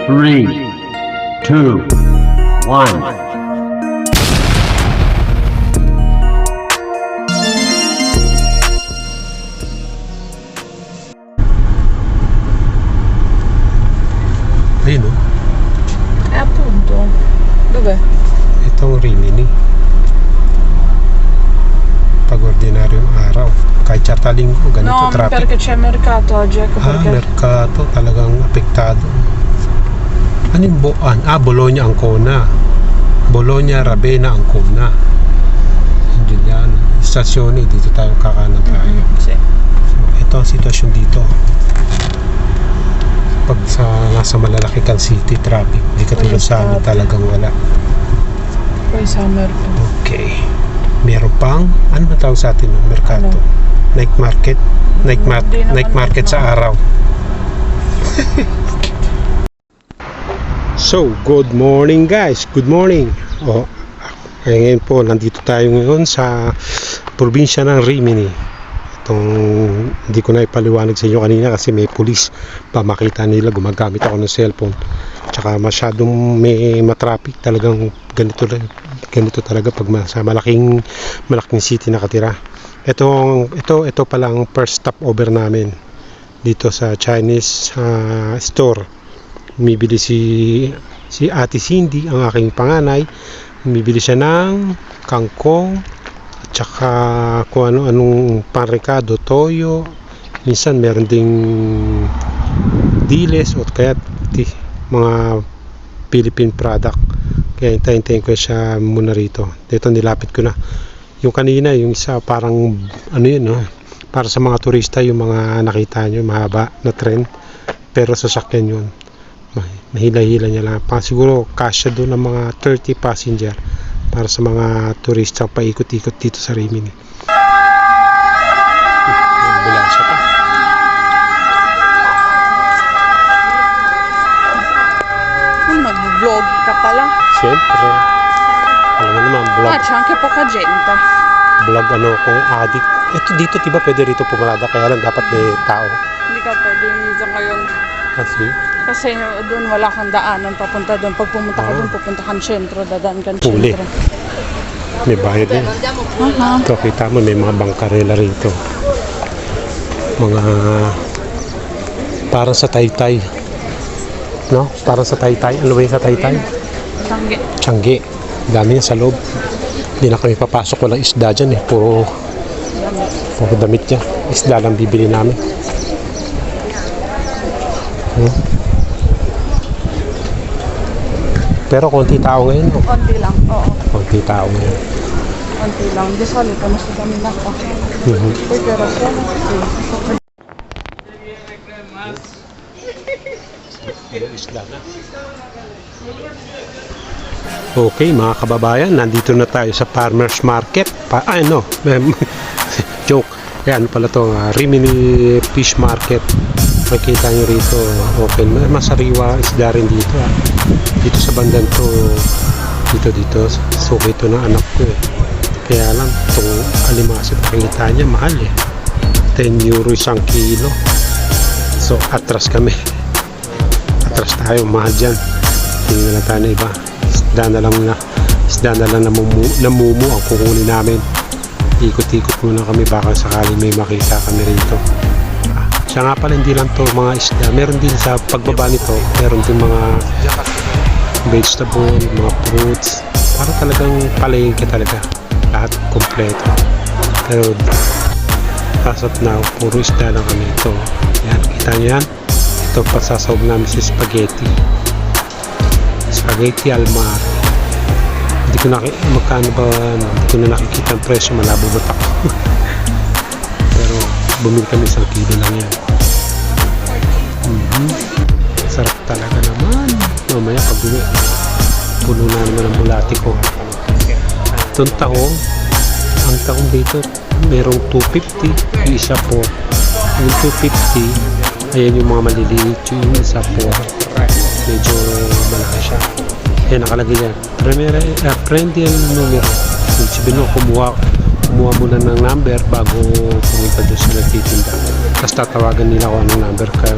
3, 2, 1. Ayun o. Appunto. Dov'è? Itong Rimini. Pag ordinaryong araw. Kahit tsata linggo, ganito No, traffic. perché c'è mercato oggi, ecco perché. Mercato talagang apektado. Ano yung Bologna, Ancona. Bologna, Ravenna, Ancona. Giuliano. Istasyon dito tayo kakanan tayo. Sì. So, ito ang sitwasyon dito. Pag nasa malalaki kang city, traffic. Di katulad sa amin talagang wala. Poi summer. Okay. Meron pang, ano ba tawag sa atin? Mercato. Ano? Night market. Hindi naman Night market night sa araw. So, good morning guys. Good morning. Ngayon po, nandito tayo ngayon sa probinsya ng Rimini. Hindi ko na ipaliwanag sa inyo kanina kasi may pulis pa, makita nila gumagamit ako ng cellphone, tsaka masyadong may matraffic talagang ganito talaga pag sa malaking city nakatira. Ito pala ang first stopover namin dito sa Chinese store. Bumibili si Ate Cindy, ang aking panganay. Bumibili siya ng kangkong, tsaka kung anong panrekado, toyo, minsan meron ding diles o kaya mga Philippine product. Kaya hintayin ko siya muna rito. Dito nilapit ko na. Yung kanina, yung isa parang para sa mga turista, yung mga nakita nyo mahaba na tren, pero sasakyan yun, mahila-hila niya lang siguro kasya doon ng mga 30 passenger para sa mga turista paikot-ikot dito sa Rimini. Ambulansya pa. Mag-vlog ka pala. Siyempre. Alam mo naman, vlog. C'è anche poca gente. Vlog kung addict. Ito dito, diba pwede rito pumarada, kaya lang dapat may tao. Hindi ka pwede dito ngayon. Kasi doon wala kang daanan papunta doon. Pag pumunta ka doon, pupunta kang sentro, dadaan kang Huli. sentro. May bayad din. Ito, kita mo, may mga bangkarela rito. Mga parang sa Taytay. No? Parang sa Taytay. Ano ba yung sa Taytay? Tangge. Tiangge. Dami niya sa loob. Hindi na kami papasok. Walang isda dyan eh. Puro damit niya. Isda lang bibili namin. Pero konti tao ngayon. Konti lang, oo. Konti tao ngayon. Konti lang. Di solito, mas dami na ako. Poi pero Okay mga kababayan, nandito na tayo sa farmers market. Joke. Yan pala to, Rimini Fish Market. Makita nyo rito, okay, masariwa isda rin dito. Dito sa bandan to, dito. So ito na anak ko eh. Kaya lang, itong alimasip, makikita niya, mahal eh. 10 euro isang kilo. So atras kami. Atras tayo, mahal dyan. Tingnan na tayo na iba. Isda na lang namumu ang kukunin namin. Ikot-ikot muna kami, baka sakali may makita kami rito. Siya nga pala, hindi lang to mga isda, meron din sa pagbaba nito, meron din mga vegetable, mga fruits, para talagang palengke talaga, lahat kompleto. Pero as of now, puro isda lang kami. Ito, yan, kita nyo yan, ito pasasawag namin si spaghetti al mare. Hindi ko nakikita ang presyo, malabo ba ako. Pero bumili kami 1 kilo lang yan. Sarap talaga naman. Mamaya pag puno na naman ang bulati ko. Itong ang tahong dito merong 250, yung isa po yung 250. Ayan yung mga maliliit, yung isa po medyo malaki siya. Ayan, nakalagay yan. Friendly numero. Sabihin mo, kumuha muna ng number bago pumunta doon sa nagtitinda. Tapos tatawagan nila kung anong number ka.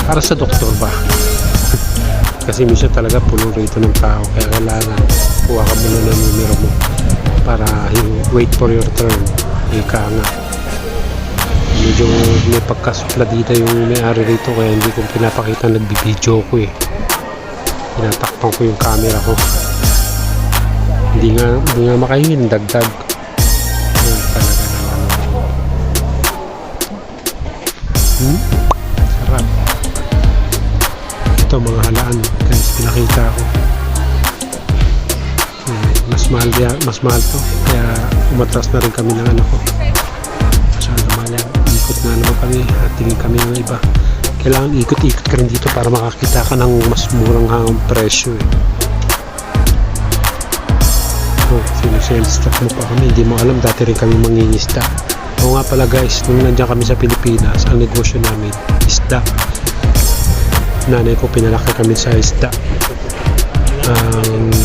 Para sa doktor ba? Kasi minsan talaga puno rito ng tao, kaya kailangan kuha ka muna ng numero mo para wait for your turn. Ika nga. Medyo may pagkasupladita yung may-ari rito, kaya hindi ko pinapakita, nagbibideo ko eh. Tinatakpan ko yung camera ko. Hindi nga makainin, dagdag. Ayun, talaga naman. Sarap. Ito mga halaan, guys, pinakita ko. Mas mahal to, kaya umatras na rin kami ng ano ko. Masyado mahal yan. Ikot na naman kami at tingin kami ng iba. Kailangan ikot-ikot ka rin dito para makakita ka ng mas murang presyo eh. Sinusell-stock mo pa kami, hindi mo alam, dati rin kami mangingisda. Oo nga pala guys, nung nandiyan kami sa Pilipinas, ang negosyo namin, isda. Nanay ko, pinalaki kami sa isda.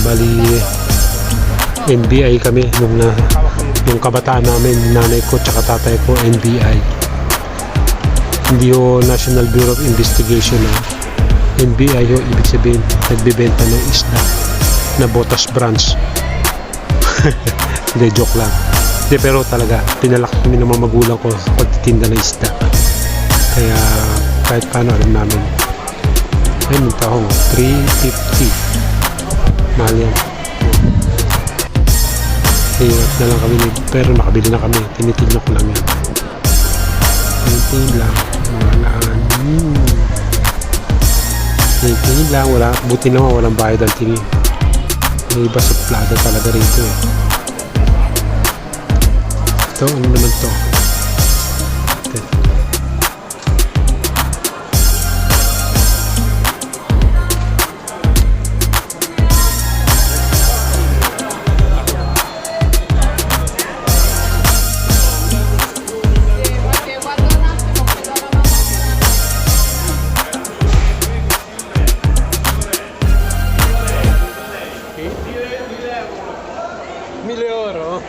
Bali, NBI kami nung kabataan namin, nanay ko tsaka tatay ko NBI. Hindi yung National Bureau of Investigation na NBI yung ibig sabihin nagbibenta ng isda na Botas branch. Hindi, joke lang. Hindi, pero talaga pinalaki kami ng mga magulang ko sa pagtitinda ng isda, kaya kahit paano alam namin. Ayun yung tahong 350, mahal yan. Iwat na lang kami, pero nakabili na kami. Tinitignan ko lang yan. Tinitignan lang. Tinitignan lang. Wala. Buti naman walang bayad ang tingin. May iba suplada talaga rito eh. Ito, ano naman to? €1,000,000.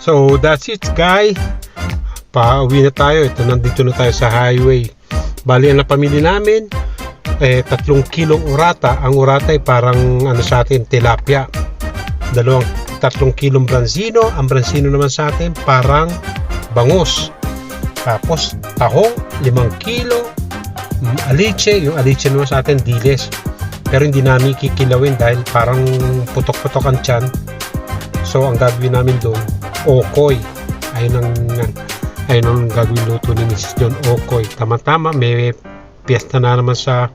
So that's it guys, pauwi na tayo. Ito, nandito na tayo sa highway. Bali ang napamili namin 3 kilong orata. Ang orata ay parang ano sa atin, tilapia. 3 kilong branzino. Ang branzino naman sa atin parang bangus. Tapos tahong 5 kilo. Aliche, yung aliche naman sa atin diles, pero hindi namin kikilawin dahil parang putok-putok ang tiyan. So ang gagawin namin doon, okoy. Ayun ang gagawin luto ni Mrs. John, okoy. Tama-tama, may piyesta na naman sa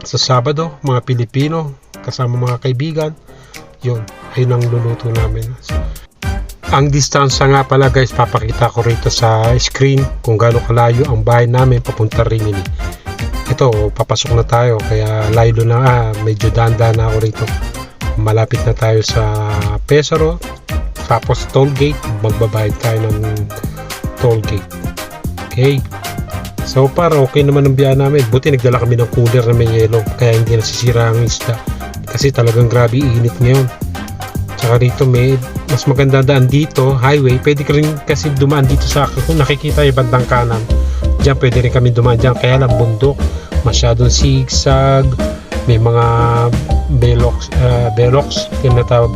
Sabado, mga Pilipino kasama mga kaibigan. Yun, ayun ang luluto namin. Ang distansya nga pala guys, papakita ko rito sa screen kung gaano kalayo ang bahay namin papunta Rimini. Ito, papasok na tayo, kaya layo na, medyo danda na ako rito. Malapit na tayo sa Pesaro. Tapos toll gate, magbabayad tayo ng toll gate. Okay, so para okay naman ang biyahe namin. Buti nagdala kami ng cooler na may yelo, kaya hindi nasisira ang isda, kasi talagang grabe init ngayon. Tsaka rito may mas maganda daan dito, highway. Pwede ka rin kasi dumaan dito sa akin, kung nakikita yung bandang kanan dyan, pwede rin kami dumaan dyan, kaya lang bundok, masyadong zigzag, may mga belox, yung natawag